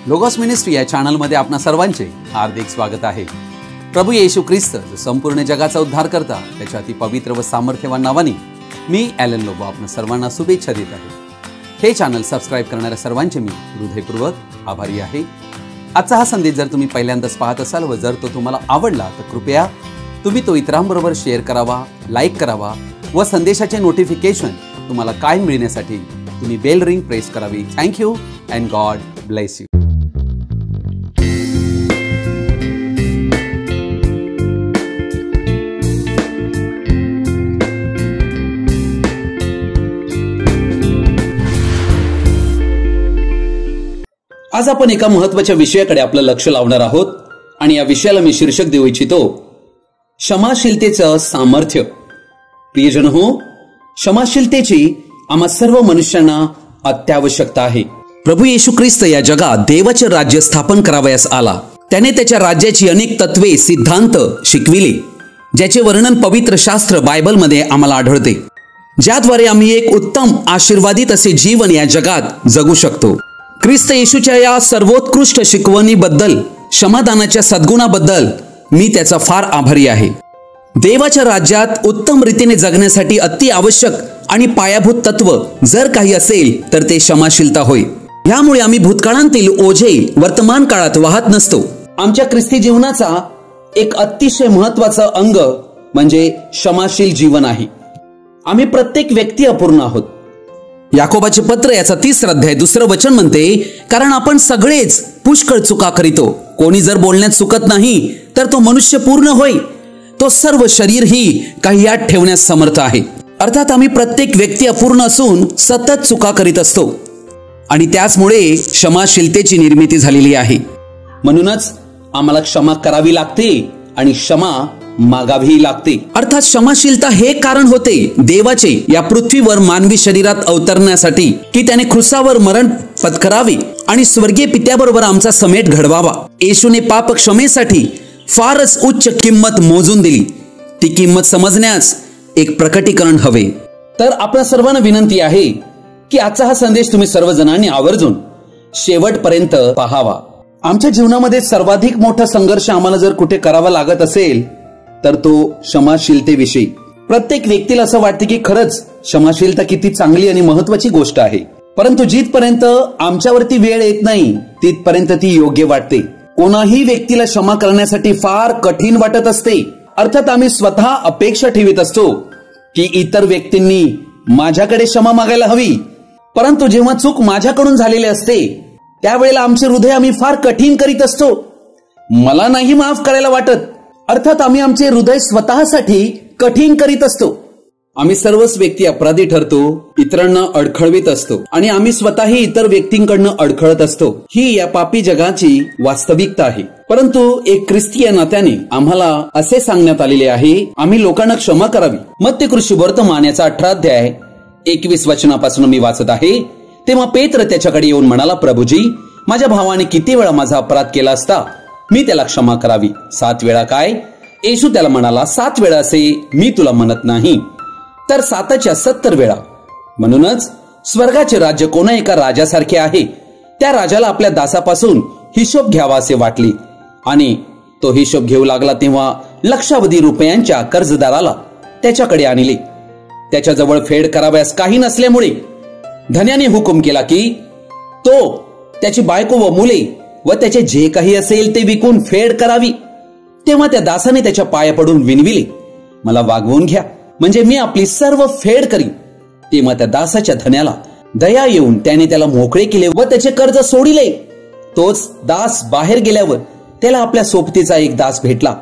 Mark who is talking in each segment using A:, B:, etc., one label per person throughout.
A: Logos ministry या चॅनलमध्ये आपणा सर्वांचे हार्दिक स्वागत आहे। प्रभू येशू ख्रिस्त जो संपूर्ण जगाचा उद्धार करता त्याच्या अति पवित्र व सामर्थ्यवान नावाने मी ॲलन लोबो आपणा सर्वांना शुभेच्छा देत आहे। हे चॅनल सबस्क्राइब करणाऱ्या सर्वांचे मी हृदयपूर्वक आभारी आहे। आजचा हा संदेश जर तुम्ही पहिल्यांदाच पाहत असाल व जर तो तुम्हाला आवडला तर कृपया तुम्ही तो इतरांबरोबर शेअर करावा, लाईक करावा व संदेशाचे नोटिफिकेशन तुम्हाला कायम मिळण्यासाठी तुम्ही बेल रिंग प्रेस करावी। Thank you and God bless you. आज आपण एका महत्त्वाच्या विषयाकडे आपलं लक्ष लावणार आहोत आणि या विषयाला मी शीर्षक देऊ इच्छितो, क्षमाशीलतेचं सामर्थ्य। प्रियजन हो, क्षमाशीलतेची आम्हा सर्व मनुष्यांना अत्यावश्यकता आहे। प्रभू येशू ख्रिस्त या जगात देवाचे राज्य स्थापन करावयास आला। त्याने त्याच्या राज्याची अनेक तत्वे, सिद्धांत शिकविले, ज्याचे वर्णन पवित्र शास्त्र बायबलमध्ये आम्हाला आढळते, ज्याद्वारे आम्ही एक उत्तम आशीर्वादित असे जीवन या जगात जगू शकतो। ख्रिस्त येशूच्या या सर्वोत्कृष्ट शिकवणीबद्दल, क्षमादानाच्या सद्गुणाबद्दल मी त्याचा फार आभारी आहे। देवाच्या राज्यात उत्तम रीतीने जगण्यासाठी अति आवश्यक आणि पायाभूत तत्व जर काही असेल तर ते क्षमाशीलता होय। यामुळे आम्ही भूतकाळातील ओझे वर्तमान काळात वाहत नसतो। आमच्या ख्रिस्ती जीवनाचा एक अतिशय महत्त्वाचा अंग म्हणजे क्षमाशील जीवन आहे। आम्ही प्रत्येक व्यक्ती अपूर्ण आहोत। याकोबाचे पत्र याचा 3 अध्याय 2 वचन म्हणते, कारण आपण सगळेच पुष्कळ चुका करीतो। कोणी जर बोलण्यात चुकत नाही तर तो मनुष्य पूर्ण होय, तो सर्व शरीर ही काही यात ठेवण्यास समर्थ आहे। अर्थात आम्ही प्रत्येक व्यक्ती अपूर्ण असून सतत चुका करीत असतो आणि त्याचमुळे क्षमाशीलतेची निर्मिती झालेली आहे। म्हणूनच आम्हाला क्षमा करावी लागते आणि क्षमा मागावी लागते। अर्थात क्षमाशीलता हे कारण होते देवाचे या पृथ्वीवर मानवी शरीरात अवतरण्यासाठी की त्याने क्रूसावर मरण पत्करावे आणि स्वर्गीय पित्याबरोबर आमचा समेट घडवावा। येशूने पाप क्षमेसाठी फारच उच्च किंमत मोजून दिली। ती किंमत समजण्यास एक प्रकटीकरण हवे। तर आपल्या सर्वांना विनंती आहे की आजचा हा संदेश तुम्ही सर्वजणांनी आवर्जून शेवटपर्यंत पाहावा। आमच्या जीवनामध्ये सर्वाधिक मोठा संघर्ष आम्हाला जर कुठे करावा लागत असेल तर तो क्षमाशीलतेविषयी। प्रत्येक व्यक्तीला असं वाटते की खरंच क्षमाशीलता किती चांगली आणि महत्त्वाची गोष्ट आहे, परंतु जिथपर्यंत आमच्यावरती वेळ येत नाही तिथपर्यंत ती योग्य वाटते। कोणाही व्यक्तीला क्षमा करण्यासाठी फार कठीण वाटत असते। अर्थात आम्ही स्वतः अपेक्षा ठेवत असतो की इतर व्यक्तींनी माझ्याकडे क्षमा मागायला हवी, परंतु जेव्हा चूक माझ्याकडून झालेली असते त्यावेळेला आमचे हृदय आम्ही फार कठीण करीत असतो। मला नाही माफ करायला वाटत। अर्थात आम्ही आमचे हृदय स्वतःसाठी कठीण करीत असतो। आम्ही सर्वच व्यक्ती अपराधी ठरतो, इतरांना अडखळवीत असतो आणि आम्ही स्वतःही इतर व्यक्तींकडनं अडखळत असतो। ही या पापी जगाची वास्तविकता आहे। परंतु एक ख्रिस्ती या नात्याने आम्हाला असे सांगण्यात आलेले आहे, आम्ही लोकांना क्षमा करावी। मत्ती सुवर्तमान याचा 18 अध्याय 21 वचनापासून मी वाचत आहे। तेव्हा पेत्र त्याच्याकडे येऊन म्हणाला, प्रभूजी, माझ्या भावाने किती वेळा माझा अपराध केला असता मी त्याला क्षमा करावी? 7 वेळा काय? येशू त्याला म्हणाला, 7 वेळा असे मी तुला म्हणत नाही, तर 7च्या 70 वेळा। म्हणूनच स्वर्गाचे राज्य कोणा एका राजासारखे आहे। त्या राजाला आपल्या दासापासून हिशोब घ्यावा असे वाटले आणि तो हिशोब घेऊ लागला तेव्हा लक्षावधी रुपयांच्या कर्जदाराला त्याच्याकडे आणले। त्याच्याजवळ फेड कराव्यास काही नसल्यामुळे धन्याने हुकूम केला की तो त्याची बायको व मुले व त्याचे जे काही असेल ते विकून फेड करावी। तेव्हा त्या दासाने त्याच्या पाया पडून विनविले, मला वागवून घ्या, म्हणजे मी आपली सर्व फेड करीन। तेव्हा त्या दासाच्या धन्याला दया येऊन त्याने त्याला मोकळे केले व त्याचे कर्ज सोडिले। तोच दास बाहेर गेल्यावर त्याला आपल्या सोबतीचा एक दास भेटला,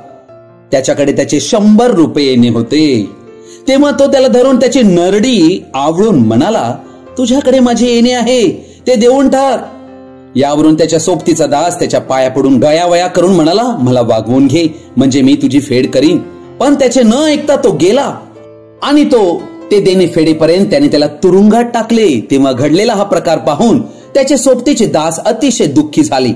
A: त्याच्याकडे त्याचे 100 रुपये येणे होते। तेव्हा तो त्याला धरून त्याची नरडी आवळून म्हणाला, तुझ्याकडे माझे येणे आहे ते देऊन टाक। यावरून त्याच्या सोबतीचा दास त्याच्या पाया पडून गयावया करून म्हणाला, मला वागवून घे, म्हणजे मी तुझी फेड करीन। पण त्याचे न ऐकता तो गेला आणि ते देणे फेडेपर्यंत त्याने त्याला तुरुंगात टाकले। तेव्हा घडलेला हा प्रकार पाहून त्याचे सोबतीचे दास अतिशय दुःखी झाले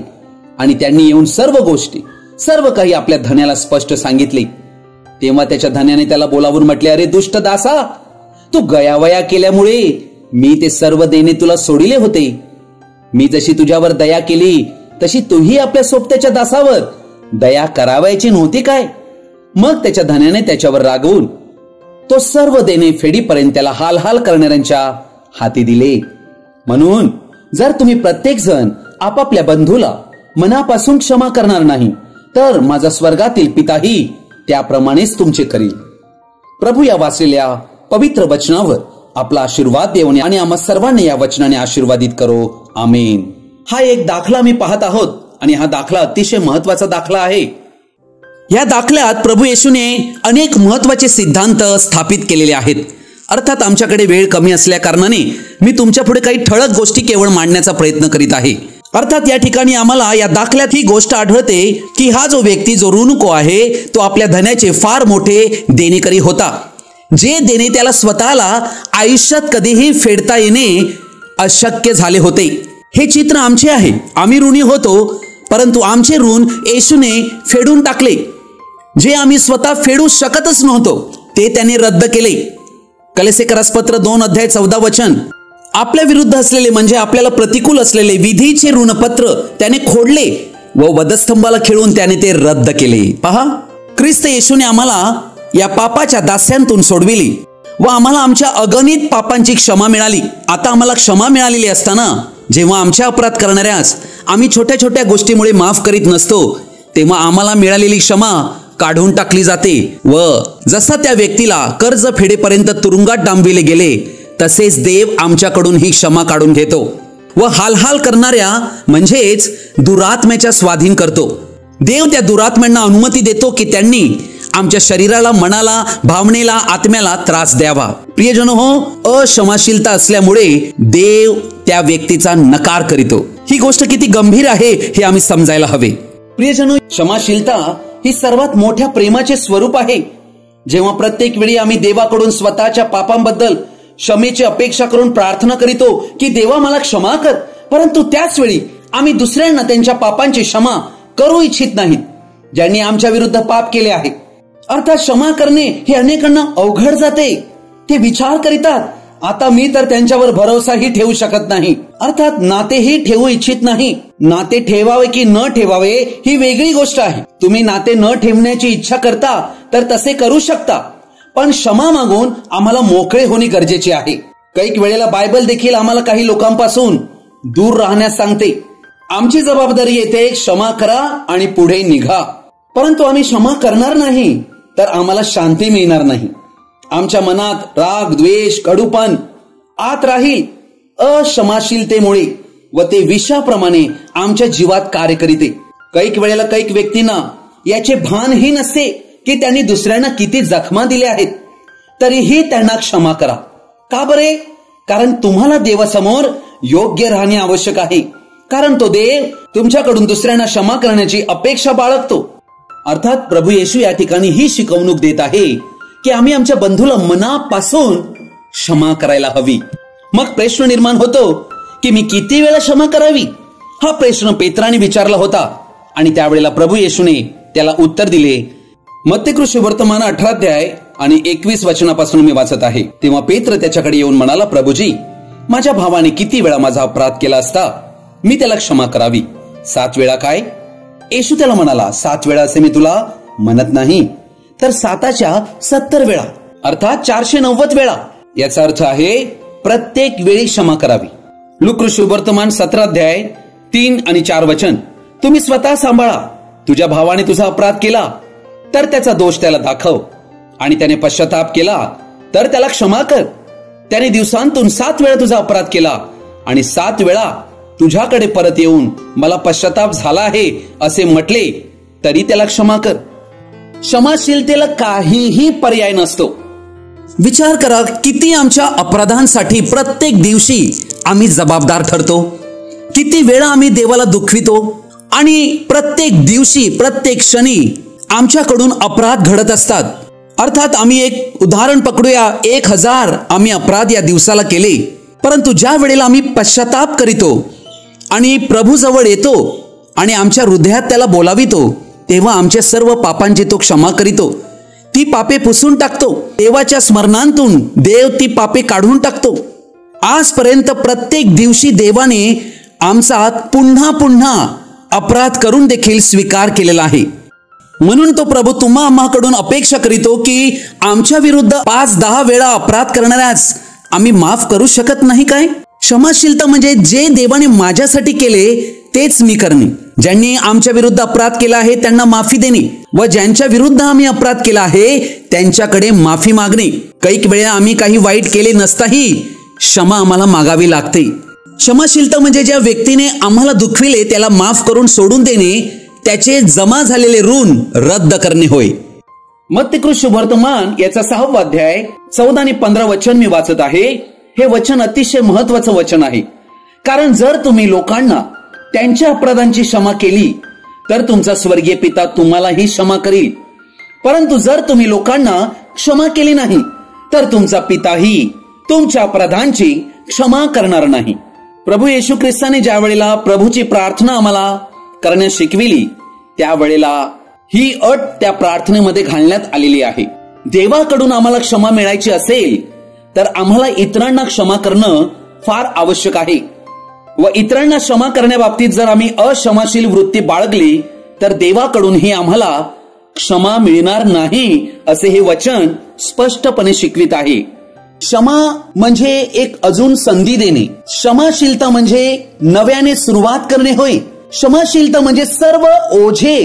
A: आणि त्यांनी येऊन सर्व गोष्टी, सर्व काही आपल्या धन्याला स्पष्ट सांगितले। तेव्हा त्याच्या धन्याने त्याला बोलावून म्हटले, अरे दुष्ट दासा, तू गयावया केल्यामुळे मी ते सर्व देणे तुला सोडिले होते। मी जशी तुझ्यावर दया केली तशी तूही आपल्या सोबत्याच्या दासावर दया करावायची नव्हती काय? मग त्याच्या धन्याने त्याच्यावर रागवून तो सर्व देणे फेडीपर्यंत त्याला हाल हाल करणाऱ्यांच्या हाती दिले. म्हणून जर तुम्ही प्रत्येक जण आपापल्या बंधूला मनापासून क्षमा करणार नाही तर माझा स्वर्गातील पिताही त्याप्रमाणेच तुमचे करील. प्रभू या वाचलेल्या पवित्र वचनावर आपला आशीर्वाद देऊन आणि आम्हा सर्वांना या वचनाने आशीर्वादित करो. आमेन. हा एक दाखला मी पाहत आहोत आणि हा दाखला अतिशय महत्वाचा दाखला आहे. या दाखल्यात प्रभू येशूने अनेक महत्वाचे सिद्धांत स्थापित केलेले आहेत. अर्थात आमच्याकडे वेळ कमी असल्या कारणाने मी तुमच्या पुढे काही ठळक गोष्टी केवळ मांडण्याचा प्रयत्न करीत आहे. अर्थात या ठिकाणी आम्हाला या दाखल्यात ही गोष्ट आढळते की हा जो व्यक्ती जो ऋणको आहे तो आपल्या धनाचे फार मोठे देणेकरी होता. जे देणे त्याला स्वतःला आयुष्यात कधीही फेडता येणे अशक्य झाले होते. हे चित्र आमचे आहे. आम्ही ऋणी होतो, परंतु आमचे ऋण येशूने फेडून टाकले. जे आम्ही स्वतः फेडू शकतच नव्हतो ते त्याने रद्द केले. कलेसेकरास पत्र 2:14 आपल्या विरुद्ध असलेले म्हणजे आपल्याला प्रतिकूल असलेले विधीचे ऋणपत्र त्याने खोडले व वधस्तंभाला खिळून त्याने ते रद्द केले. पहा, ख्रिस्त येशूने आम्हाला या पापाच्या दास्यांतून सोडविली व आम्हाला आमच्या अगणित पापांची क्षमा मिळाली. आता आम्हाला क्षमा मिळालेली असताना जेव्हा आमच्या अपराध करणाऱ्यास आम्ही छोट्या छोट्या गोष्टीमुळे माफ करीत नसतो तेव्हा आम्हाला मिळालेली क्षमा काढून टाकली जाते व जसा त्या व्यक्तीला कर्ज फेडेपर्यंत तुरुंगात डांबविले गेले तसेच देव आमच्याकडून ही क्षमा काढून घेतो व हालहाल करणाऱ्या म्हणजेच दुरात्म्याच्या स्वाधीन करतो. देव त्या दुरात्म्यांना अनुमती देतो की त्यांनी आमच्या शरीराला, मनाला, भावनेला, आत्म्याला त्रास द्यावा. प्रियजन हो, अक्षमाशीलता असल्यामुळे देव त्या व्यक्तीचा नकार करीतो. ही गोष्ट किती गंभीर आहे हे आम्ही समजायला हवे. प्रियजन, क्षमाशीलता ही सर्वात मोठ्या प्रेमाचे स्वरूप आहे. जेव्हा प्रत्येक वेळी आम्ही देवाकडून स्वतःच्या पापांबद्दल क्षमेची अपेक्षा करून प्रार्थना करीतो की देवा मला क्षमा कर, परंतु त्याच वेळी आम्ही दुसऱ्यांना त्यांच्या पापांची क्षमा करू इच्छित नाहीत ज्यांनी आमच्या विरुद्ध पाप केले आहे. अर्थात क्षमा करणे हे अनेकांना अवघड जाते. ते विचार करीतात, आता मी तर त्यांच्यावर भरोसाही ठेवू शकत नाही. अर्थात नातेही ठेवू इच्छित नाही. नाते ठेवावे की न ठेवावे ही वेगळी गोष्ट आहे. तुम्ही नाते न ठेवण्याची इच्छा करता तर तसे करू शकता, पण क्षमा मागून आम्हाला मोकळे होणे गरजेचे आहे. काही वेळेला बायबल देखील आम्हाला काही लोकांपासून दूर राहण्यास सांगते. आमची जबाबदारी येते क्षमा करा आणि पुढे निघा. परंतु आम्ही क्षमा करणार नाही तर आम्हाला शांती मिळणार नाही. आमच्या मनात राग, द्वेष, कडूपण आत राहील. अक्षमाशीलतेमुळे व ते विषाप्रमाणे आमच्या जीवात कार्य करीते. काही वेळेला काही व्यक्तींना याचे भानही नसते की त्यांनी दुसऱ्यांना किती जखमा दिल्या आहेत, तरीही त्यांना क्षमा करा. का बरे? कारण तुम्हाला देवासमोर योग्य राहणे आवश्यक आहे. कारण तो देव तुमच्याकडून दुसऱ्यांना क्षमा करण्याची अपेक्षा बाळगतो. अर्थात प्रभू येशू या ठिकाणी ही शिकवणूक देत आहे की आम्ही आमच्या बंधूला मनापासून क्षमा करायला हवी. मग प्रश्न निर्माण होतो की मी किती वेळा क्षमा करावी? हा प्रश्न पेत्राने विचारला होता आणि त्यावेळेला प्रभू येशूने त्याला उत्तर दिले. मत्तेकृ शुभवर्तमान 18 आणि 21 वचनापासून मी वाचत आहे. तेव्हा पेत्र त्याच्याकडे येऊन म्हणाला, प्रभूजी, माझ्या भावाने किती वेळा माझा अपराध केला असता मी त्याला क्षमा करावी? 7 वेळा काय? येशू त्याला म्हणाला, 7 वेळा असे मी तुला म्हणत नाही, तर 7च्या 70 वेळा अर्थात 490 वेळा. याचा अर्थ आहे प्रत्येक वेळी क्षमा करावी. लूका शुभवर्तमान 17 3 आणि 4 वचन, तुम्ही स्वतः सांभाळा. तुझ्या भावाने तुझा अपराध केला तर त्याचा दोष त्याला दाखव, आणि त्याने पश्चाताप केला तर त्याला क्षमा कर. त्याने दिवसांतून 7 वेळा तुझा अपराध केला आणि 7 वेळा तुझ्याकडे परत येऊन मला पश्चाताप झाला आहे असे म्हटले तरी त्याला क्षमा कर. क्षमाशीलतेला काहीही पर्याय नसतो. विचार करा, किती आमच्या अपराधांसाठी प्रत्येक दिवशी आम्ही जबाबदार ठरतो. किती वेळा आम्ही देवाला दुखवितो आणि प्रत्येक दिवशी, प्रत्येक क्षणी आमच्याकडून अपराध घडत असतात. अर्थात आम्ही एक उदाहरण पकडूया, 1000 आम्ही अपराध या दिवसाला केले. परंतु ज्या वेळेला आम्ही पश्चाताप करीतो आणि प्रभू जवळ येतो आणि आमच्या हृदयात त्याला बोलावितो, तेव्हा आमच्या सर्व पापांची तो क्षमा करीतो. ती पापे पुसून टाकतो. देवाच्या स्मरणांतून देव ती पापे काढून टाकतो. आजपर्यंत प्रत्येक दिवशी देवाने आमचा पुन्हा पुन्हा अपराध करून देखील स्वीकार केलेला आहे. म्हणून तो प्रभू तुम्हा आम्हाकडून अपेक्षा करीतो की आमच्या विरुद्ध 5-10 वेळा अपराध करणाऱ्यास आम्ही माफ करू शकत नाही काय? क्षमाशीलता म्हणजे जे देवाने माझ्यासाठी केले तेच मी करणे. ज्यांनी आमच्या विरुद्ध अपराध केला आहे त्यांना माफी देणे व ज्यांच्या विरुद्ध आम्ही अपराध केला आहे त्यांच्याकडे माफी मागणे. कैक वेळा आम्ही काही वाईट केले नसताही क्षमा आम्हाला मागावी लागते. क्षमाशीलता म्हणजे ज्या व्यक्तीने आम्हाला दुखविले त्याला माफ करून सोडून देणे, त्याचे जमा झालेले ऋण रद्द करणे होय. मत्तकृत शुभवर्तमान याचा 6वा अध्याय 14 आणि 15 वचन मी वाचत आहे. हे वचन अतिशय महत्वाचं वचन आहे. कारण जर तुम्ही लोकांना त्यांच्या अपराधांची क्षमा केली तर तुमचा स्वर्गीय पिता तुम्हालाही क्षमा करील. परंतु जर तुम्ही लोकांना क्षमा केली नाही तर तुमचा पिताही तुमच्या अपराधांची क्षमा करणार नाही. प्रभू येशू ख्रिस्ताने ज्या वेळेला प्रभूची प्रार्थना आम्हाला करण्यास शिकविली त्यावेळेला ही अट त्या प्रार्थनेमध्ये घालण्यात आलेली आहे. देवाकडून आम्हाला क्षमा मिळायची असेल तर आम्हाला इतरांना क्षमा करणं फार आवश्यक आहे व इतरांना क्षमा करण्याबाबतीत जर आम्ही अक्षमाशील वृत्ती बाळगली तर देवाकडूनही आम्हाला क्षमा मिळणार नाही असे हे वचन स्पष्टपणे शिकवित आहे. क्षमा म्हणजे एक अजून संधी देणे. क्षमाशीलता म्हणजे नव्याने सुरुवात करणे होय. क्षमाशीलता म्हणजे सर्व ओझे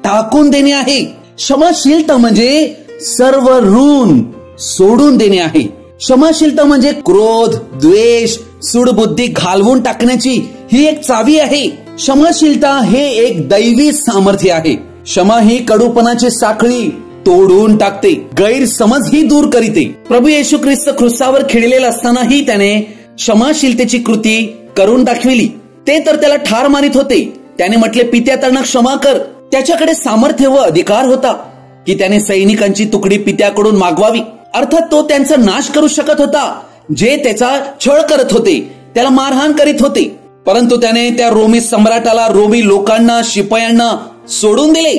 A: टाकून देणे आहे. क्षमाशीलता म्हणजे सर्व ऋण सोडून देणे आहे. क्षमाशीलता म्हणजे क्रोध, द्वेष, सूडबुद्धी घालवून टाकण्याची ही एक चावी आहे. क्षमाशीलता हे एक दैवी सामर्थ्य आहे. क्षमा ही कडूपणाची साखळी तोडून टाकते, गैरसमज ही दूर करीते. प्रभू येशू ख्रिस्त क्रुसावर खिळलेला असतानाही त्याने क्षमाशीलतेची कृती करून दाखविली. ते तर त्याला ठार मारित होते. त्याने म्हटले, पित्या त्यांना क्षमा कर. त्याच्याकडे सामर्थ्य व अधिकार होता की त्याने सैनिकांची तुकडी पित्याकडून मागवावी. अर्थात तो त्यांचा नाश करू शकत होता जे त्याचा छळ करत होते, त्याला मारहाण करीत होते. परंतु त्याने त्या रोमी सम्राटाला, रोमी लोकांना, शिपायांना सोडून दिले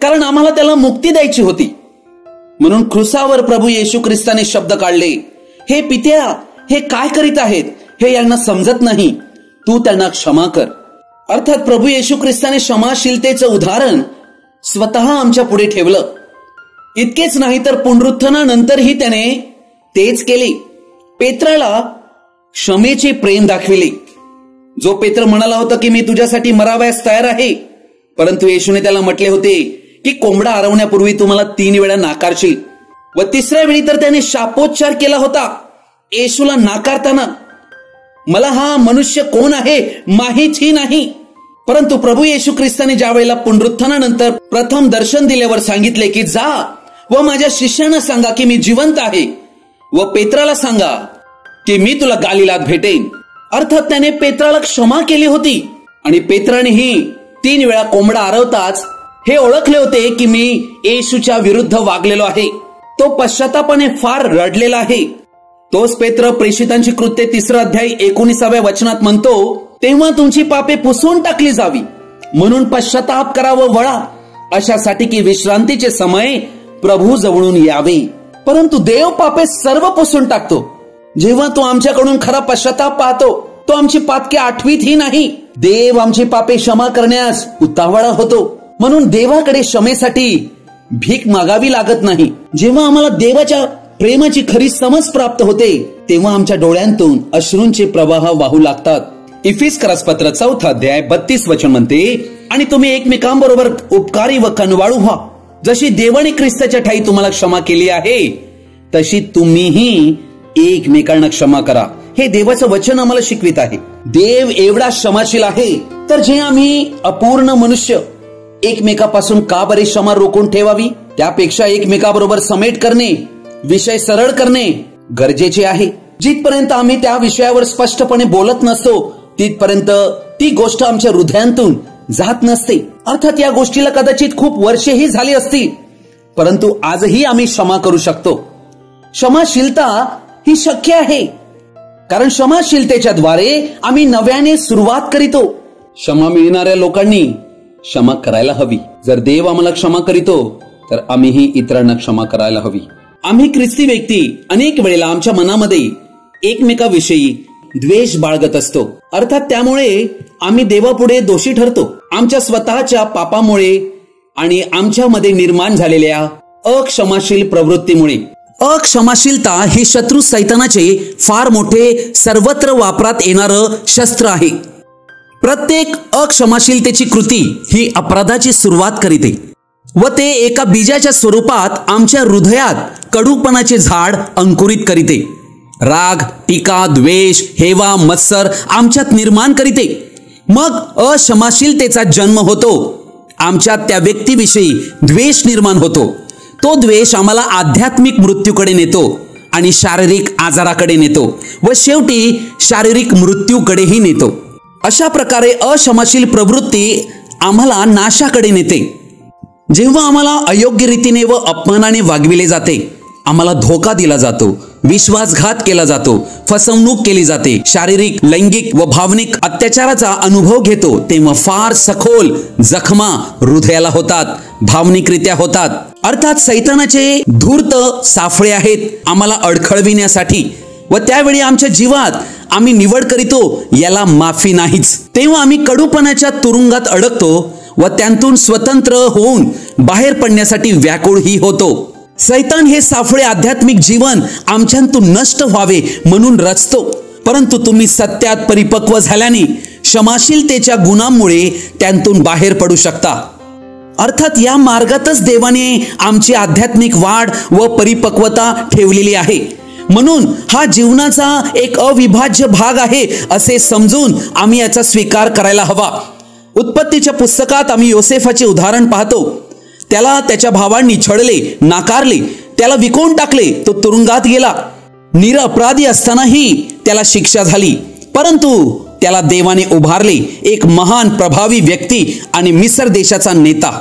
A: कारण आम्हाला त्याला मुक्ती द्यायची होती. म्हणून क्रुसावर प्रभू येशू ख्रिस्ताने शब्द काढले, हे पित्या, हे काय करीत आहेत? हे यांना समजत नाही, तू त्यांना क्षमा कर. अर्थात प्रभू येशू ख्रिस्ताने क्षमाशीलतेचं उदाहरण स्वतः आमच्या पुढे ठेवलं. इतकेच नाही तर पुनरुत्थानानंतरही त्याने तेच केले. पेत्राला क्षमेचे प्रेम दाखविले. जो पेत्र म्हणाला होता की मी तुझ्यासाठी मरावयास तयार आहे, परंतु येशूने त्याला म्हटले होते की कोंबडा हरवण्यापूर्वी तुम्हाला 3 वेळा नाकारशील. व 3ऱ्या वेळी तर त्याने शापोच्चार केला होता येशूला नाकारताना, मला हा मनुष्य कोण आहे माहीतही नाही. परंतु प्रभू येशू ख्रिस्ताने ज्या वेळेला पुनरुत्थानानंतर प्रथम दर्शन दिल्यावर सांगितले की जा व माझ्या शिष्यांना सांगा की मी जिवंत आहे व पेत्राला सांगा की मी तुला गालिलात भेटेन. अर्थात त्याने पेत्राला क्षमा केली होती आणि पेत्रानेही 3 वेळा कोंबडा हरवताच हे ओळखले होते की मी येशूच्या विरुद्ध वागलेलो आहे. तो पश्चातापाने फार रडलेला आहे. तोच पेत्र प्रेषितांची कृत्ये 3 अध्याय 19व्या वचनात म्हणतो, तेव्हा तुमची पापे पुसून टाकली जावी म्हणून पश्चाताप करा व वळा, अशासाठी की विश्रांतीचे समय प्रभू जवळून यावे. परंतु देव पापे सर्व पुसून टाकतो. जेव्हा तो आमच्याकडून खरा पश्चाताप पाहतो तो आमची पातके आठवीतही नाही. देव आमची पापे क्षमा करण्यास उतावळा होतो. म्हणून देवाकडे क्षमेसाठी भीक मागावी लागत नाही. जेव्हा आम्हाला देवाच्या प्रेमाची खरी समज प्राप्त होते तेव्हा आमच्या डोळ्यांतून अश्रूंचे प्रवाह वाहू लागतात. इफिसकरास पत्र 4 अध्याय 32 वचन म्हणते, आणि तुम्ही एकमेकांबरोबर उपकारी व कनवाळू व्हा. जशी देवाने ख्रिस्ताच्या ठाई तुम्हाला क्षमा केली आहे तशी तुम्हीही एकमेकांना क्षमा करा. हे देवाचं वचन आम्हाला शिकवित आहे. देव एवढा क्षमाशील आहे तर जे आम्ही अपूर्ण मनुष्य एकमेकापासून का बरी क्षमा रोखून ठेवावी? त्यापेक्षा एकमेकाबरोबर समेट करणे, विषय सरळ करणे गरजेचे आहे. जिथपर्यंत आम्ही त्या विषयावर स्पष्टपणे बोलत नसतो तिथपर्यंत ती गोष्ट आमच्या हृदयांतून जात नसते. अर्थात या गोष्टीला कदाचित खूप वर्षेही झाली असतील, परंतु आजही आम्ही क्षमा करू शकतो. क्षमाशीलता ही शक्य आहे कारण क्षमाशीलतेच्या द्वारे आम्ही नव्याने सुरुवात करीतो. क्षमा मिळणाऱ्या लोकांनी क्षमा करायला हवी. जर देव आम्हाला क्षमा करीतो तर आम्हीही इतरांना क्षमा करायला हवी. आम्ही ख्रिस्ती व्यक्ती अनेक वेळेला आमच्या मनामध्ये एकमेकाविषयी द्वेष बाळगत असतो. अर्थात त्यामुळे आम्ही देवापुढे दोषी ठरतो. आमच्या स्वतःच्या पापामुळे आणि आमच्यामध्ये निर्माण झालेल्या अक्षमाशील प्रवृत्तीमुळे. अक्षमाशीलता ही शत्रू सैतानाचे फार मोठे सर्वत्र वापरात येणारं शस्त्र आहे. प्रत्येक अक्षमाशीलतेची कृती ही अपराधाची सुरुवात करीते व ते एका बीजाच्या स्वरूपात आमच्या हृदयात कडूपणाचे झाड अंकुरित करीते. राग, टीका, द्वेष, हेवा, मत्सर आमच्यात निर्माण करीते. मग अक्षमाशीलतेचा जन्म होतो. आमच्यात त्या व्यक्तीविषयी द्वेष निर्माण होतो. तो द्वेष आम्हाला आध्यात्मिक मृत्यूकडे नेतो आणि शारीरिक आजाराकडे नेतो व शेवटी शारीरिक मृत्यूकडेही नेतो. अशा प्रकारे अक्षमाशील प्रवृत्ती आम्हाला नाशाकडे नेते. जेव्हा आम्हाला अयोग्य रीतीने व अपमानाने वागविले जाते, आम्हाला धोका दिला जातो, विश्वासघात केला जातो, फसवणूक केली जाते, शारीरिक, लैंगिक व भावनिक अत्याचाराचा अनुभव घेतो, तेव्हा फार सखोल जखमा हृदयाला होतात, भावनिकरित्या होतात. अर्थात सैतानाचे धूर्त साफळे आहेत आम्हाला अडखळविण्यासाठी व त्यावेळी आमच्या जीवात आम्ही निवड करीतो याला माफी नाहीच. तेव्हा आम्ही कडूपणाच्या तुरुंगात अडकतो व त्यांतून स्वतंत्र होऊन बाहेर पडण्यासाठी व्याकुळही होतो. सैतान हे साफळे आध्यात्मिक जीवन आमच्यातून नष्ट व्हावे म्हणून रचतो. परंतु तुम्ही सत्यात परिपक्व झाल्याने क्षमाशीलतेच्या गुणांमुळे त्यांतून बाहेर पडू शकता. अर्थात या मार्गातच देवाने आमची आध्यात्मिक वाढ व परिपक्वता ठेवलेली आहे. म्हणून हा जीवनाचा एक अविभाज्य भाग आहे असे समजून आम्ही याचा स्वीकार करायला हवा. उत्पत्तीच्या पुस्तकात आम्ही योसेफाचे उदाहरण पाहतो. त्याला त्याच्या भावांनी छळले, नाकारले, त्याला विकून टाकले, तो तुरुंगात गेला. निरपराधी असतानाही त्याला शिक्षा झाली, परंतु त्याला देवाने उभारले, एक महान प्रभावी व्यक्ती आणि मिस्र देशाचा नेता.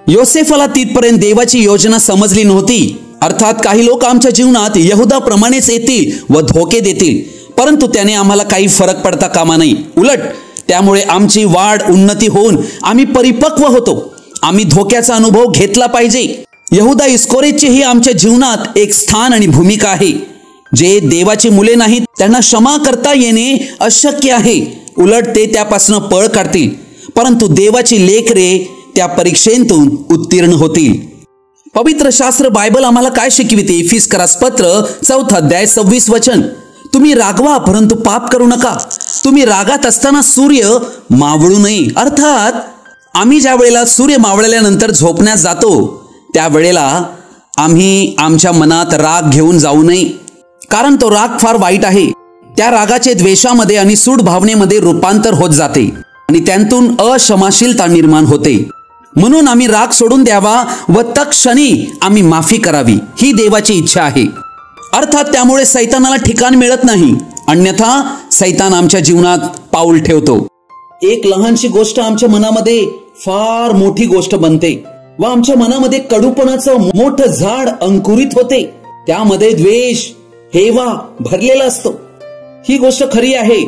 A: योसेफाला तिथपर्यंत देवाची योजना समजली नव्हती. अर्थात काही लोक आमच्या जीवनात यहुदाप्रमाणेच येतील व धोके देतील, परंतु त्याने आम्हाला काही फरक पडता कामा नये. उलट त्यामुळे आमची वाढ, उन्नती होऊन आम्ही परिपक्व होतो. आम्ही धोक्याचा अनुभव घेतला पाहिजे. यहुदा इस्कोरेतचीही आमच्या जीवनात एक स्थान आणि भूमिका आहे. जे देवाची मुले नाहीत त्यांना क्षमा करता येणे अशक्य आहे. उलट ते त्यापासून पळ काढतील, परंतु देवाची लेकरे त्या परीक्षेतून उत्तीर्ण होतील. पवित्र शास्त्र बायबल आम्हाला काय शिकविते? इफिसकरास पत्र 4 अध्याय 26 वचन. तुम्ही रागवा परंतु पाप करू नका. तुम्ही रागात असताना सूर्य मावळू नये. अर्थात आम्ही ज्या वेळेला सूर्य मावळल्यानंतर झोपण्यास जातो त्यावेळेला आम्ही आमच्या मनात राग घेऊन जाऊ नये, कारण तो राग फार वाईट आहे. त्या रागाचे द्वेषामध्ये आणि सूड भावनेमध्ये रूपांतर होत जाते आणि त्यांतून अक्षमाशीलता निर्माण होते. म्हणून आम्ही राग सोडून द्यावा व तत्क्षणी आम्ही माफी करावी, ही देवाची इच्छा आहे. अर्थात त्यामुळे सैतानाला ठिकाण मिळत नाही, अन्यथा सैतान आमच्या जीवनात पाऊल ठेवतो. एक लहानशी गोष्ट आमच्या मनामध्ये फार मोठी गोष्ट बनते व आमच्या मनामध्ये कडूपणाचं मोठं झाड अंकुरित होते. त्यामध्ये द्वेष, हेवा भरलेला असतो. ही गोष्ट खरी आहे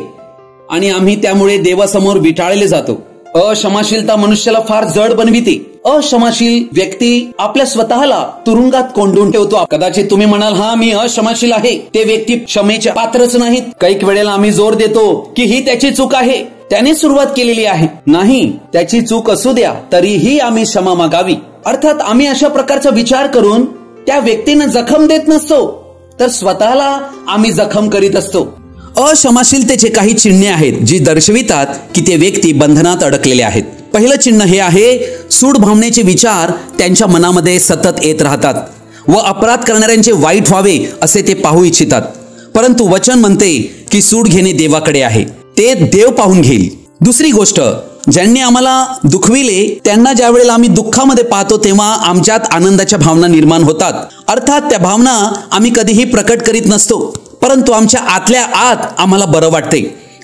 A: आणि आम्ही त्यामुळे देवासमोर विटाळले जातो. अक्षमाशीलता मनुष्याला फार जड बनविते. अक्षमाशील व्यक्ती आपल्या स्वतःला तुरुंगात कोंडून ठेवतो. कदाचित तुम्ही म्हणाल, हा मी अक्षमाशील आहे, ते व्यक्ती क्षमेच्या पात्रच नाहीत. काही वेळेला आम्ही जोर देतो की ही त्याची चूक आहे, त्याने सुरुवात केलेली आहे. नाही, त्याची चूक असू द्या तरीही आम्ही क्षमा मागावी. अर्थात आम्ही अशा प्रकारचा विचार करून त्या व्यक्तींना जखम देत नसतो, तर स्वतःला आम्ही जखम करीत असतो. अक्षमाशीलतेचे काही चिन्हे आहेत जी दर्शवितात की ते व्यक्ती बंधनात अडकलेले आहेत. पहिलं चिन्ह हे आहे, सूड भावनेचे विचार त्यांच्या मनामध्ये सतत येत राहतात व अपराध करणाऱ्यांचे वाईट व्हावे असे ते पाहू इच्छितात. परंतु वचन म्हणते की सूड घेणे देवाकडे आहे, ते देव पाहून घेईल. दुसरी गोष्ट, ज्यांनी आम्हाला दुखविले त्यांना ज्या वेळेला आम्ही दुःखामध्ये पाहतो तेव्हा आमच्यात आनंदाच्या भावना निर्माण होतात. अर्थात त्या भावना आम्ही कधीही प्रकट करीत नसतो, परंतु आमच्या आतल्या आत आम्हाला बरं वाटते.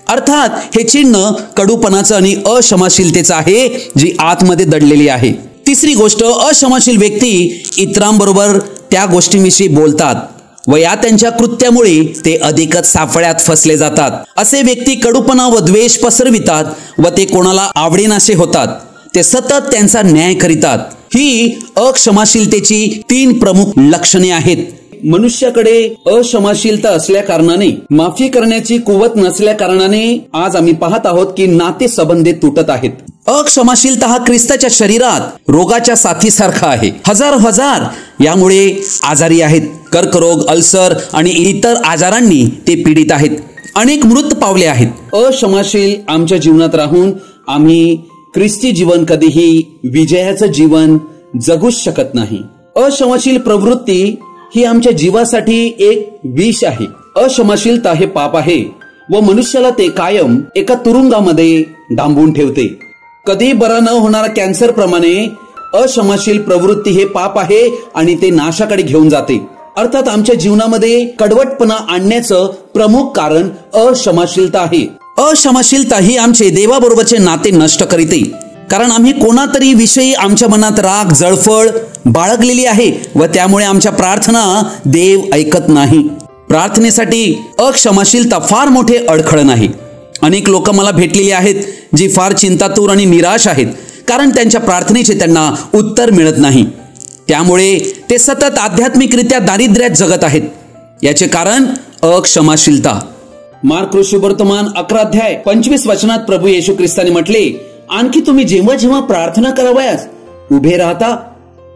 A: अर्थात हे चिन्ह कडूपणाचं आणि अक्षमाशीलतेचं आहे जी आतमध्ये दडलेली आहे. तिसरी गोष्ट, अक्षमाशील व्यक्ती इतरांबरोबर त्या गोष्टींविषयी बोलतात व या त्यांच्या कृत्यामुळे ते अधिकच साफळ्यात फसले जातात. असे व्यक्ती कडूपणा व द्वेष पसरवितात व ते कोणाला आवडेनासे होतात. ते सतत त्यांचा न्याय करीतात. ही अक्षमाशीलतेची 3 प्रमुख लक्षणे आहेत. मनुष्याकडे अक्षमाशीलता असल्या कारणाने, माफी करण्याची कुवत नसल्या कारणाने आज आम्ही पाहत आहोत की नाते संबंध तुटत आहेत. अक्षमाशीलता हा ख्रिस्ताच्या शरीरात रोगाच्या साथीसारखा आहे. हजार यामुळे आजारी आहेत. कर्करोग, अल्सर आणि इतर आजारांनी ते पीडित आहेत. अनेक मृत पावले आहेत. अक्षमाशील आमच्या जीवनात राहून आम्ही ख्रिस्ती जीवन कधीही विजयाचं जीवन जगूच शकत नाही. अक्षमाशील प्रवृत्ती ही आमच्या जीवासाठी एक विष आहे. अक्षमाशीलता हे पाप आहे व मनुष्याला ते कायम एका तुरुंगामध्ये डांबून ठेवते. कधी बरा न होणारा कॅन्सर प्रमाणे अक्षमाशील प्रवृत्ती हे पाप आहे आणि ते नाशाकडे घेऊन जाते. अर्थात आमच्या जीवनामध्ये कडवटपणा आणण्याचं प्रमुख कारण अक्षमाशीलता आहे. अक्षमाशीलता ही आमचे देवाबरोबरचे नाते नष्ट करीते. कारण आम्ही कोणातरी विषयी आमच्या मनात राग, जळफळ बाळगलेली आहे व त्यामुळे आमच्या प्रार्थना देव ऐकत नाही. प्रार्थनेसाठी अक्षमाशीलता फार मोठे अडखळण आहे. अनेक लोक मला भेटलेली आहेत जी फार चिंतातूर आणि निराश आहेत, कारण त्यांच्या प्रार्थनेचे त्यांना उत्तर मिळत नाही. त्यामुळे ते सतत आध्यात्मिकरित्या दारिद्र्यात जगत आहेत. याचे कारण अक्षमाशीलता. मार्क सुवर्तमान 11:25 प्रभू येशू ख्रिस्ताने म्हटले, आणखी तुम्ही जेव्हा जेव्हा प्रार्थना करावयास उभे राहता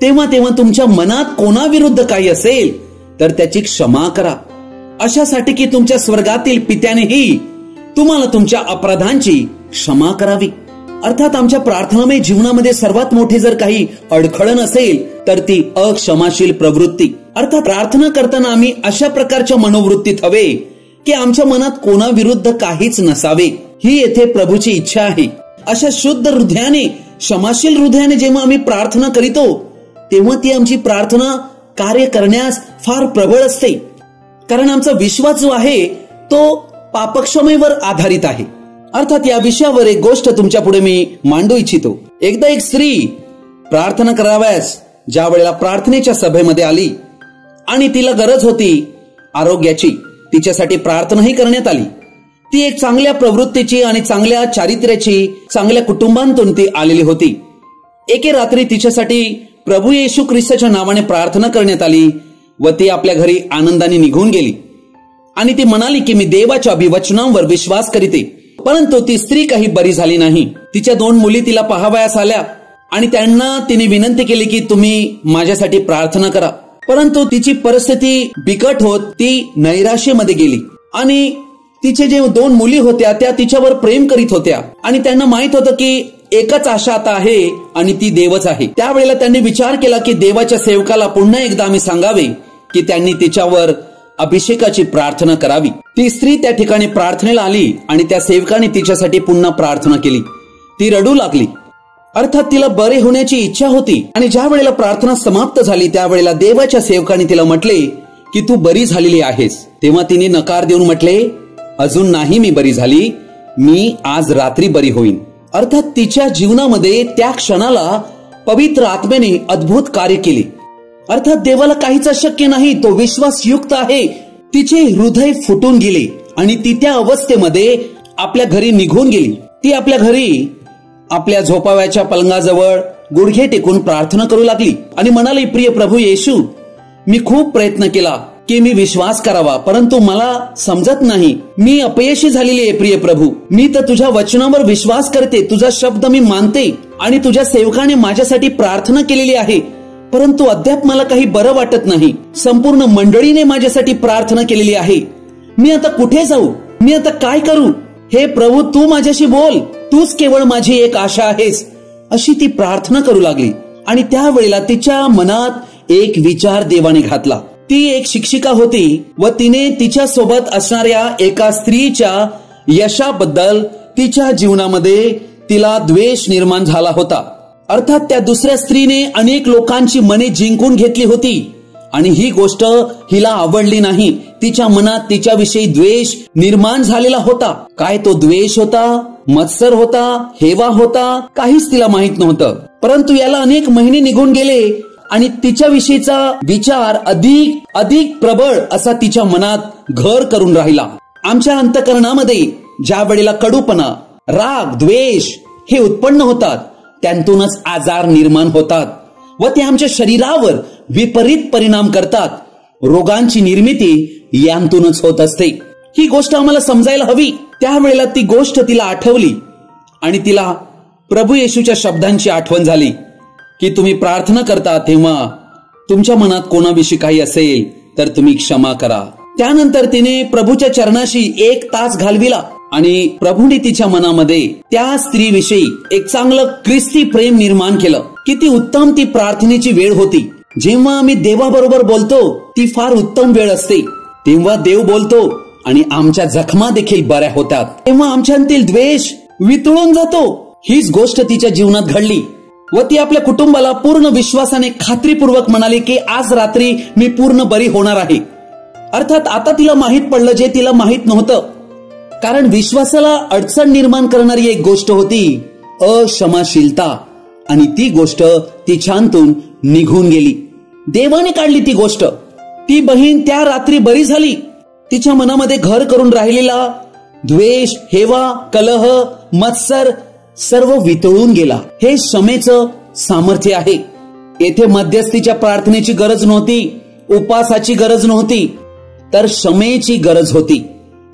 A: तेव्हा तेव्हा तुमच्या मनात कोणाविरुद्ध काही असेल तर त्याची क्षमा करा, अशासाठी की तुमच्या स्वर्गातील पित्यानेही तुम्हाला तुमच्या अपराधांची क्षमा करावी. अर्थात आमच्या प्रार्थनामय जीवनामध्ये सर्वात मोठे जर काही अडखळण असेल तर ती अक्षमाशील प्रवृत्ती. अर्थात प्रार्थना करताना आम्ही अशा प्रकारच्या मनोवृत्तीत हवे की आमच्या मनात कोणाविरुद्ध काहीच नसावे. ही येथे प्रभूची इच्छा आहे. अशा शुद्ध हृदयाने, क्षमाशील हृदयाने जेव्हा आम्ही प्रार्थना करीतो तेव्हा ती आमची प्रार्थना कार्य करण्यास फार प्रबळ असते. कारण आमचा विश्वास जो आहे तो पापक्षमेवर आधारित आहे. अर्थात या विषयावर एक गोष्ट तुमच्या पुढे मी मांडू इच्छितो. एकदा एक स्त्री प्रार्थना कराव्यास ज्या वेळेला प्रार्थनेच्या सभेमध्ये आली आणि तिला गरज होती आरोग्याची, तिच्यासाठी प्रार्थनाही करण्यात आली. ती एक चांगल्या प्रवृत्तीची आणि चांगल्या चारित्र्याची, चांगल्या कुटुंबांतून ती आलेली होती. एके रात्री तिच्यासाठी प्रभू येशू ख्रिस्ताच्या नावाने प्रार्थना करण्यात आली व ती आपल्या घरी आनंदाने निघून गेली आणि ती म्हणाली की मी देवाच्या अभिवचनांवर विश्वास करीते. परंतु ती स्त्री काही बरी झाली नाही. तिच्या 2 मुली तिला पाहावयास आल्या आणि त्यांना तिने विनंती केली की तुम्ही माझ्यासाठी प्रार्थना करा. परंतु तिची परिस्थिती बिकट होत ती नैराश्यामध्ये गेली आणि तिचे जे 2 मुली होत्या त्या तिच्यावर प्रेम करीत होत्या आणि त्यांना माहित होतं की एकच आशा आता आहे आणि ती देवच आहे. त्यावेळेला त्यांनी विचार केला की देवाच्या सेवकाला पुन्हा एकदा आम्ही सांगावे की त्यांनी तिच्यावर अभिषेकाची प्रार्थना करावी. ती स्त्री त्या ठिकाणी प्रार्थनेला आली आणि त्या सेवकाने तिच्यासाठी पुन्हा प्रार्थना केली. ती रडू लागली. अर्थात तिला बरे होण्याची इच्छा होती आणि ज्या वेळेला प्रार्थना समाप्त झाली त्यावेळेला देवाच्या सेवकाने तिला म्हटले की तू बरी झालेली आहेस. तेव्हा तिने नकार देऊन म्हटले, अजून नाही मी बरी झाली, मी आज रात्री बरी होईन. अर्थात तिच्या जीवनामध्ये त्या क्षणाला पवित्र आत्म्याने अद्भुत कार्य केले. अर्थात देवाला काहीच अशक्य नाही, तो विश्वासयुक्त आहे. तिचे हृदय फुटून गेले आणि ती त्या अवस्थेमध्ये आपल्या घरी निघून गेली. ती आपल्या घरी आपल्या झोपाव्याच्या पलंगाजवळ गुडघे टेकून प्रार्थना करू लागली आणि म्हणाली, प्रिय प्रभू येशू, मी खूप प्रयत्न केला की मी विश्वास करावा, परंतु मला समजत नाही. मी अपयशी झालेली आहे प्रिय प्रभू. मी तर तुझ्या वचनावर विश्वास करते, तुझा शब्द मी मानते आणि तुझ्या सेवकाने माझ्यासाठी प्रार्थना केलेली आहे, परंतु अद्याप मला काही बरं वाटत नाही. संपूर्ण मंडळीने माझ्यासाठी प्रार्थना केलेली आहे. मी आता कुठे जाऊ? मी आता काय करू? हे प्रभू, तू माझ्याशी बोल, तूच केवळ माझी एक आशा आहेस. अशी ती प्रार्थना करू लागली आणि त्यावेळेला तिच्या मनात एक विचार देवाने घातला. ती एक शिक्षिका होती व तिने तिच्या सोबत असणाऱ्या एका स्त्रीच्या यशाबद्दल तिच्या जीवनामध्ये तिला द्वेष निर्माण झाला होता. अर्थात त्या दुसऱ्या स्त्रीने अनेक लोकांची मने जिंकून घेतली होती आणि ही गोष्ट हिला आवडली नाही. तिच्या मनात तिच्याविषयी द्वेष निर्माण झालेला होता. काय तो द्वेष होता? मत्सर होता? हेवा होता? काहीच तिला माहित नव्हतं. परंतु याला अनेक महिने निघून गेले आणि तिच्याविषयीचा विचार अधिक प्रबळ असा तिच्या मनात घर करून राहिला. आमच्या अंतःकरणामध्ये ज्या वेळेला कडूपणा, राग, द्वेष हे उत्पन्न होतात त्यांतूनच आजार निर्माण होतात व ते आमच्या शरीरावर विपरीत परिणाम करतात. रोगांची निर्मिती यांतूनच होत असते. ही गोष्ट आम्हाला समजायला हवी. त्यावेळेला ती गोष्ट तिला आठवली आणि तिला प्रभू येशूच्या शब्दांची आठवण झाली की तुम्ही प्रार्थना करता तेव्हा तुमच्या मनात कोणाविषयी काही असेल तर तुम्ही क्षमा करा. त्यानंतर तिने प्रभूच्या चरणाशी 1 तास घालविला आणि प्रभूने तिच्या मनामध्ये त्या स्त्रीविषयी एक चांगलं ख्रिस्ती प्रेम निर्माण केलं. किती उत्तम ती प्रार्थनेची वेळ होती. जेव्हा आम्ही देवाबरोबर बोलतो ती फार उत्तम वेळ असते. तेव्हा देव बोलतो आणि आमच्या जखमा देखील बऱ्या होतात. तेव्हा आमच्यातील द्वेष वितळून जातो. हीच गोष्ट तिच्या जीवनात घडली व ती आपल्या कुटुंबाला पूर्ण विश्वासाने खात्रीपूर्वक म्हणाली की आज रात्री मी पूर्ण बरी होणार आहे. अर्थात आता तिला माहित पडलं जे तिला माहित नव्हतं. कारण विश्वासाला अडचण निर्माण करणारी एक गोष्ट होती अक्षमाशीलता आणि ती गोष्ट तिच्यातून निघून गेली. देवाने काढली ती गोष्ट. ती बहीण त्या रात्री बरी झाली. तिच्या मनामध्ये घर करून राहिलेला द्वेष, हेवा, कलह, मत्सर सर्व वितळून गेला. हे क्षमेचं सामर्थ्य आहे. येथे मध्यस्थीच्या प्रार्थनेची गरज नव्हती, उपासाची गरज नव्हती, तर क्षमेची गरज होती.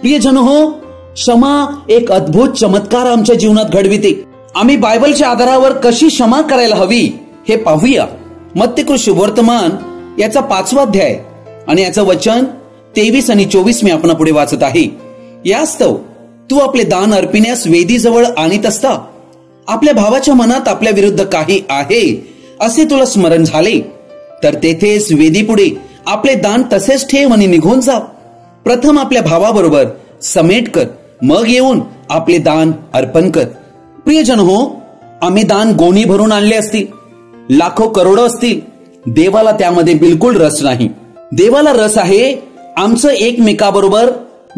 A: प्रियजन हो, क्षमा एक अद्भुत चमत्कार आमच्या जीवनात घडविते. आम्ही बायबलच्या आधारावर कशी क्षमा करायला हवी हे पाहूया. मत्ती शुभवर्तमान याचा 5वा अध्याय आणि याचं वचन 23 आणि 24 मी आपणा पुढे वाचत आहे. यास्तव तू आपले दान अर्पिण्यास वेदीजवळ आणीत असता आपल्या भावाच्या मनात आपल्या विरुद्ध काही आहे असे तुला स्मरण झाले तर तेथेच वेदीपुढे आपले दान तसेच ठेव आणि निघून जा. प्रथम आपल्या भावाबरोबर समेट कर, मग येऊन आपले दान अर्पण कर. प्रियजन हो, आम्ही दान गोणी भरून आणले असतील, लाखो करोडो असतील, देवाला त्यामध्ये बिलकुल रस नाही. देवाला रस आहे आमचं एकमेकाबरोबर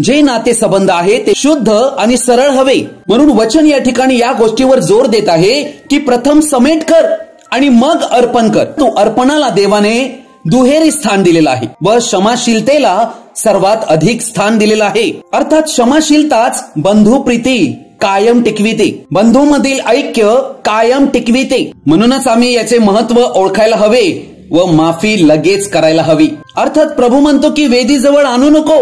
A: जे नाते संबंध आहे ते शुद्ध आणि सरळ हवे. म्हणून वचन या ठिकाणी या गोष्टीवर जोर देत आहे की प्रथम समेट कर आणि मग अर्पण कर. तू अर्पणाला देवाने दुहेरी स्थान दिलेलं आहे व क्षमाशीलतेला सर्वात अधिक स्थान दिलेलं आहे. अर्थात क्षमाशीलताच बंधू प्रीती कायम टिकविते, बंधूमधील ऐक्य कायम टिकविते. म्हणूनच आम्ही याचे महत्व ओळखायला हवे व माफी लगेच करायला हवी. अर्थात प्रभू म्हणतो की वेदीजवळ आणू नको.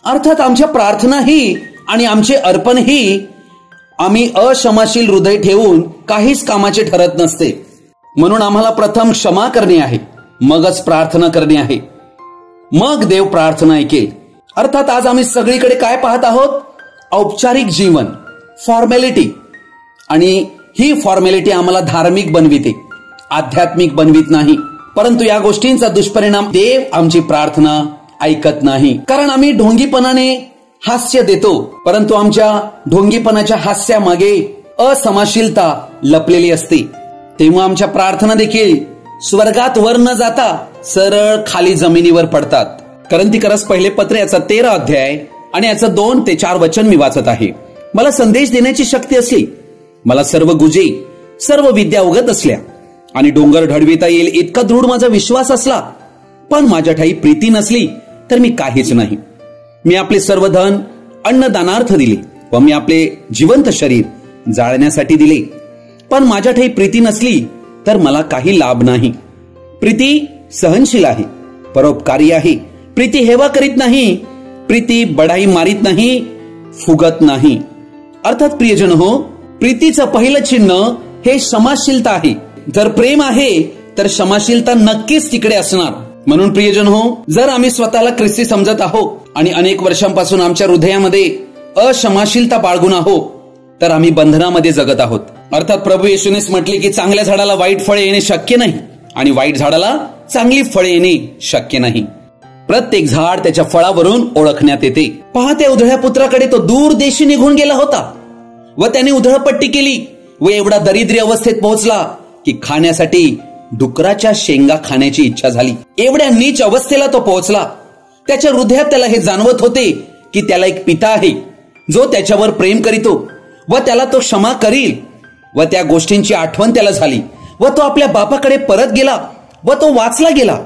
A: अर्थात आमच्या प्रार्थनाही आणि आमचे अर्पणही आम्ही अक्षमाशील हृदय ठेवून काहीच कामाचे ठरत नसते. म्हणून आम्हाला प्रथम क्षमा करणे आहे, मगच प्रार्थना करणे आहे, मग देव प्रार्थना ऐकेल. अर्थात आज आम्ही सगळीकडे काय पाहत आहोत? औपचारिक जीवन, फॉर्मॅलिटी. आणि ही फॉर्मॅलिटी आम्हाला धार्मिक बनविते, आध्यात्मिक बनवित नाही. परंतु या गोष्टींचा दुष्परिणाम देव आमची प्रार्थना ऐकत नाही. कारण आम्ही ढोंगीपणाने हास्य देतो, परंतु आमच्या ढोंगीपणाच्या हास्यामागे असमाशीलता लपलेली असते. तेव्हा आमच्या प्रार्थना देखील स्वर्गात वर न जाता सरळ खाली जमिनीवर पडतात. करंथीकरस पहिले पत्र याचा 13 अध्याय आणि याचं 2 ते 4 वचन मी वाचत आहे. मला संदेश देण्याची शक्ती असली, मला सर्व गुजे, सर्व विद्या उगत असल्या आणि डोंगर ढळविता येईल इतका दृढ माझा विश्वास असला, पण माझ्या ठाई प्रीती नसली तर मी काहीच नाही. मी आपले सर्व धन अन्नदानार्थ दिले व मी आपले जिवंत शरीर जाळण्यासाठी दिले, पण माझ्या ठाई प्रीती नसली तर मला काही लाभ नाही. प्रीती सहनशील आहे, परोपकारी आहे. प्रीती हेवा करीत नाही, प्रीती बढाई मारीत नाही, फुगत नाही. अर्थात प्रियजन हो, प्रीतीचं पहिलं चिन्ह हे क्षमाशीलता आहे. जर प्रेम आहे तर क्षमाशीलता नक्कीच तिकडे असणार. म्हणून प्रियजन हो, जर आम्ही स्वतःला ख्रिस्ती समजत आहोत आणि अनेक वर्षांपासून आमच्या हृदयामध्ये अक्षमाशीलता बाळगून आहोत तर आम्ही बंधनामध्ये जगत आहोत. अर्थात प्रभू येशूनेच म्हटले की चांगल्या झाडाला वाईट फळे येणे शक्य नाही आणि वाईट झाडाला चांगली फळे येणे शक्य नाही. प्रत्येक झाड त्याच्या फळावरून ओळखण्यात येते. पहा, त्या उधळ्या पुत्राकडे तो दूर देशी निघून गेला होता व त्याने उधळपट्टी केली व एवढा दरिद्री अवस्थेत पोहोचला की खाण्यासाठी डुकराच्या शेंगा खाण्याची इच्छा झाली. एवढ्या नीच अवस्थेला तो पोहोचला. त्याच्या हृदयात त्याला हे जाणवत होते की त्याला एक पिता आहे जो त्याच्यावर प्रेम करीतो व त्याला तो क्षमा करील. व त्या गोष्टींची आठवण त्याला झाली व तो आपल्या बापाकडे परत गेला व तो वाचला गेला.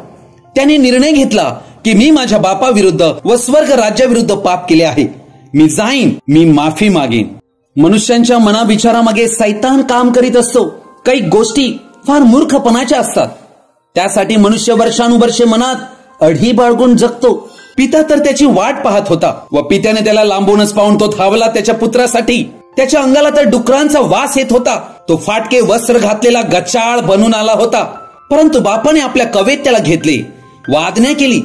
A: त्याने निर्णय घेतला की मी माझ्या बापाविरुद्ध व स्वर्ग राज्याविरुद्ध पाप केले आहे. मी जाईन, मी माफी मागेन. मनुष्यांच्या मनाविचारामागे सैतान काम करीत असतो. काही गोष्टी फार मूर्खपणाच्या असतात. त्यासाठी मनुष्य वर्षानुवर्षे मनात अढी बाळगून जगतो. पिता तर त्याची वाट पाहत होता व पित्याने त्याला लांबूनच पाहून तो धावला त्याच्या पुत्रासाठी. त्याच्या अंगाला तर डुकरांचा वास येत होता. तो फाटके वस्त्र घातलेला गचाळ बनून आला होता. परंतु बापाने आपल्या कवेत त्याला घेतले व आज्ञा केली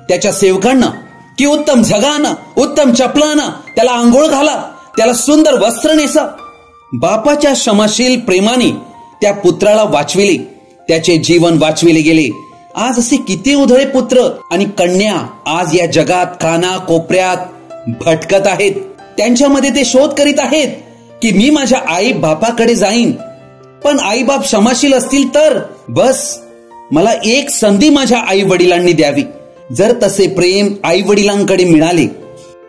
A: त्याच्या सेवकांना की उत्तम झगाना, उत्तम चपलाना त्याला आंघोळ घाला, त्याला सुंदर वस्त्र नेसा. बापाच्या क्षमाशील प्रेमाने त्या पुत्राला वाचविले, त्याचे जीवन वाचविले गेले. आज असे किती उधळे पुत्र आणि कन्या आज या जगात काना कोपऱ्यात भटकत आहेत. त्यांच्यामध्ये ते शोध करीत आहेत की मी माझ्या आई बापाकडे जाईन. पण आई बाप क्षमाशील असतील तर बस, मला एक संधी माझ्या आई वडिलांनी द्यावी. जर तसे प्रेम आई वडिलांकडे मिळाले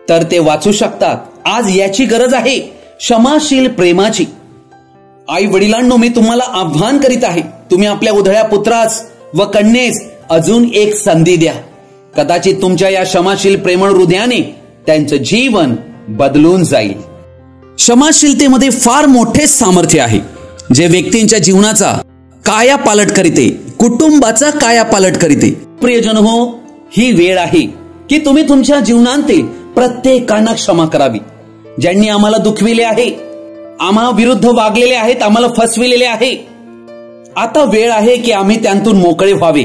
A: तर ते वाचू शकतात. आज याची गरज आहे, क्षमाशील प्रेमाची. आई वडिलांनो, मी तुम्हाला आव्हान करीत आहे, तुम्ही आपल्या उधळ्या पुत्रास व कन्येस अजून एक संधी द्या. कदाचित तुमच्या या क्षमाशील प्रेमळ हृदयाने त्यांचं जीवन बदलून जाईल. क्षमाशीलतेमध्ये फार मोठे सामर्थ्य आहे, जे व्यक्तींच्या जीवनाचा कायापालट करीते, कुटुंबाचा कायापालट करीते. प्रियजन हो, ही वेळ आहे की तुम्ही तुमच्या जीवनांतील प्रत्येकांना क्षमा करावी. ज्यांनी आम्हाला दुखविले आहे, आम्हा विरुद्ध वागलेले आहेत, आम्हाला फसविलेले आहे, आता वेळ आहे की आम्ही त्यांतून मोकळे व्हावे.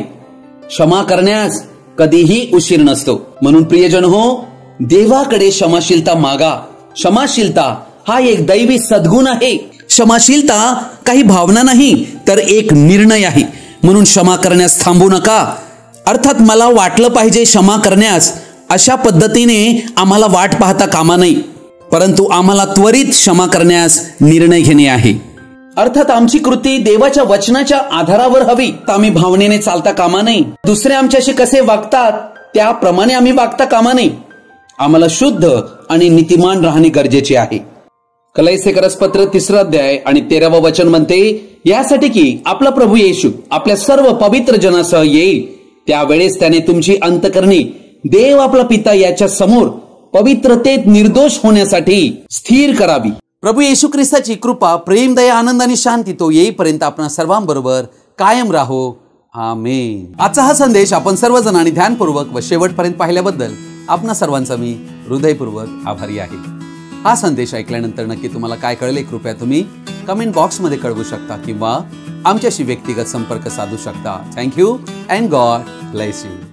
A: क्षमा करण्यास कधीही उशीर नसतो. म्हणून प्रियजन हो, देवाकडे क्षमाशीलता मागा. क्षमाशीलता हा एक दैवी सद्गुण आहे. क्षमाशीलता काही भावना नाही तर एक निर्णय आहे. म्हणून क्षमा करण्यास थांबू नका. अर्थात मला वाटलं पाहिजे क्षमा करण्यास, अशा पद्धतीने आम्हाला वाट पाहता कामा नये, परंतु आम्हाला त्वरित क्षमा करण्यास निर्णय घेणे आहे. अर्थात आमची कृती देवाच्या वचनाच्या आधारावर हवी. आम्ही भावनेने चालता कामा नये. दुसरे आमच्याशी कसे वागतात त्याप्रमाणे आम्ही वागता कामा नये. आम्हाला शुद्ध आणि नीतिमान राहणे गरजेचे आहे. कलैसेकरस पत्र 3 अध्याय आणि 13 वचन म्हणते, यासाठी की आपला प्रभू येशू आपल्या सर्व पवित्र जनासह येईल, त्यावेळेस त्याने तुमची अंतःकरणे देव आपला पिता याच्या समोर पवित्रतेत निर्दोष होण्यासाठी स्थिर करावी. प्रभू येशू ख्रिस्ताची कृपा, प्रेम, दया, आनंद आणि शांती तो येईपर्यंत आपण सर्वांबरोबर कायम राहो. आमेन. आजचा हा संदेश आपण सर्वजणांनी ध्यानपूर्वक व शेवटपर्यंत पाहिल्याबद्दल आपणा सर्वांचा मी हृदयपूर्वक आभारी आहे. हा संदेश ऐकल्यानंतर नक्की तुम्हाला काय कळले, कृपया तुम्ही कमेंट बॉक्समध्ये कळवू शकता किंवा आमच्याशी व्यक्तिगत संपर्क साधू शकता. Thank you and God bless you.